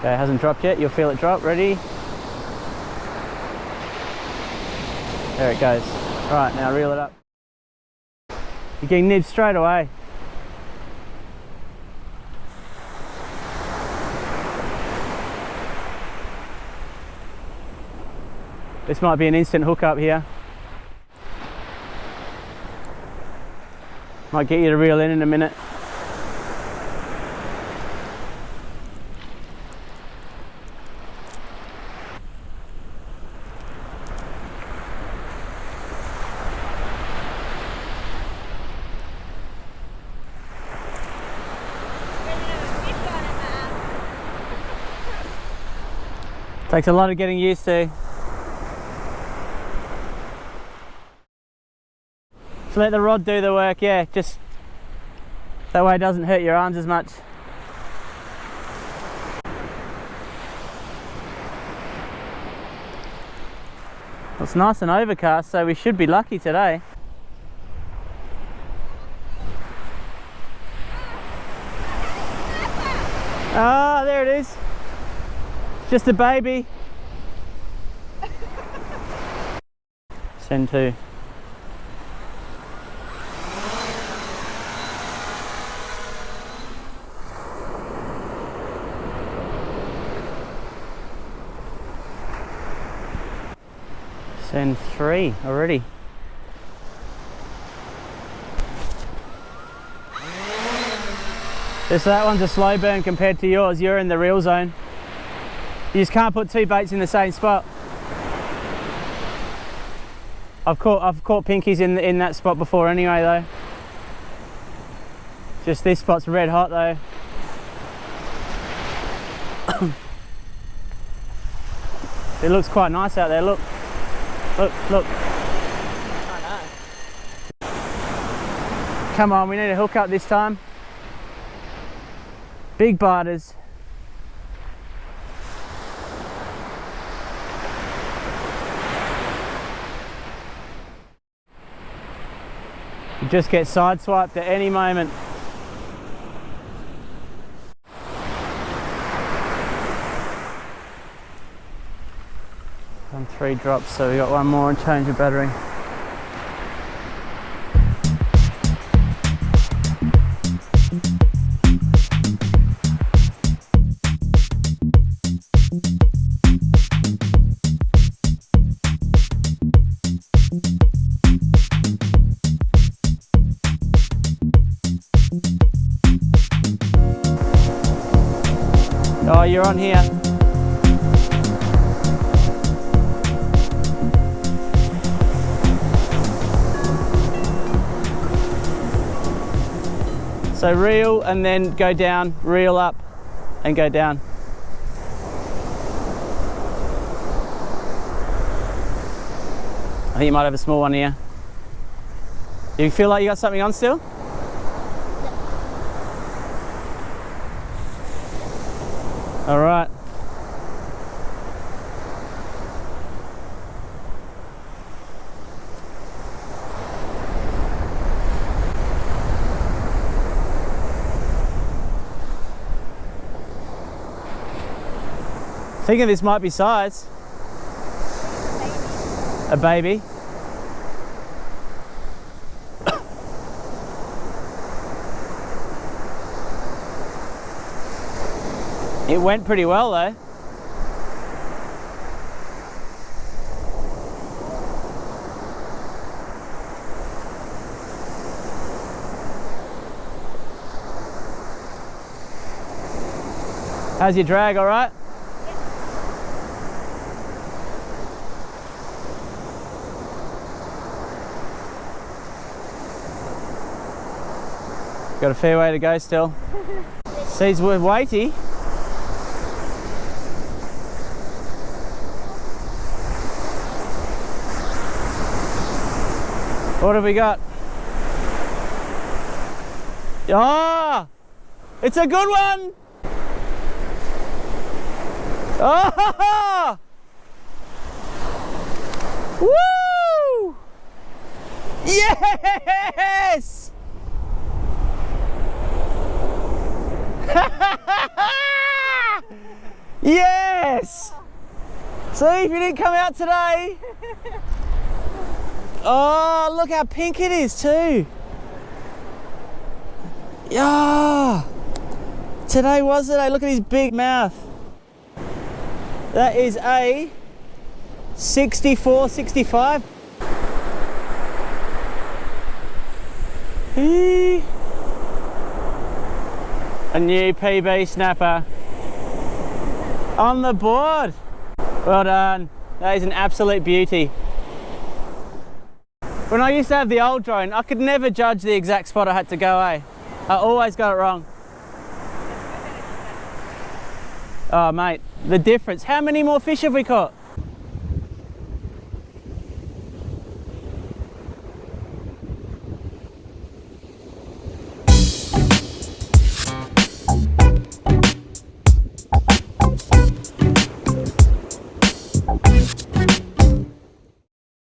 Okay, it hasn't dropped yet. You'll feel it drop. Ready? There it goes. All right, now reel it up. You're getting nibbed straight away. This might be an instant hookup here. Might get you to reel in a minute. Takes a lot of getting used to. So let the rod do the work, yeah, just that way it doesn't hurt your arms as much. It's nice and overcast, so we should be lucky today. Ah, there it is. Just a baby. Send 2. Send 3 already. So that one's a slow burn compared to yours. You're in the reel zone. You just can't put 2 baits in the same spot. I've caught pinkies in that spot before anyway though. Just this spot's red hot though. It looks quite nice out there, look. Look. I know. Come on, we need a hook up this time. Big biters. You just get sideswiped at any moment. Done 3 drops, so we got 1 more and change the battery. Oh, you're on here. So reel and then go down, reel up and go down. I think you might have a small one here. Do you feel like you got something on still? All right. Thinking this might be size. A baby. It went pretty well though. How's your drag, all right? Got a fair way to go still. Seeds were weighty. What have we got? Ah! It's a good one! Oh! Woo! Yes! See if you didn't come out today. Oh, look how pink it is too. Yeah. Today was the day. Look at his big mouth. That is a 64, 65. A new PB snapper on the board. Well done. That is an absolute beauty. When I used to have the old drone, I could never judge the exact spot I had to go, I always got it wrong. Oh mate, the difference. How many more fish have we caught?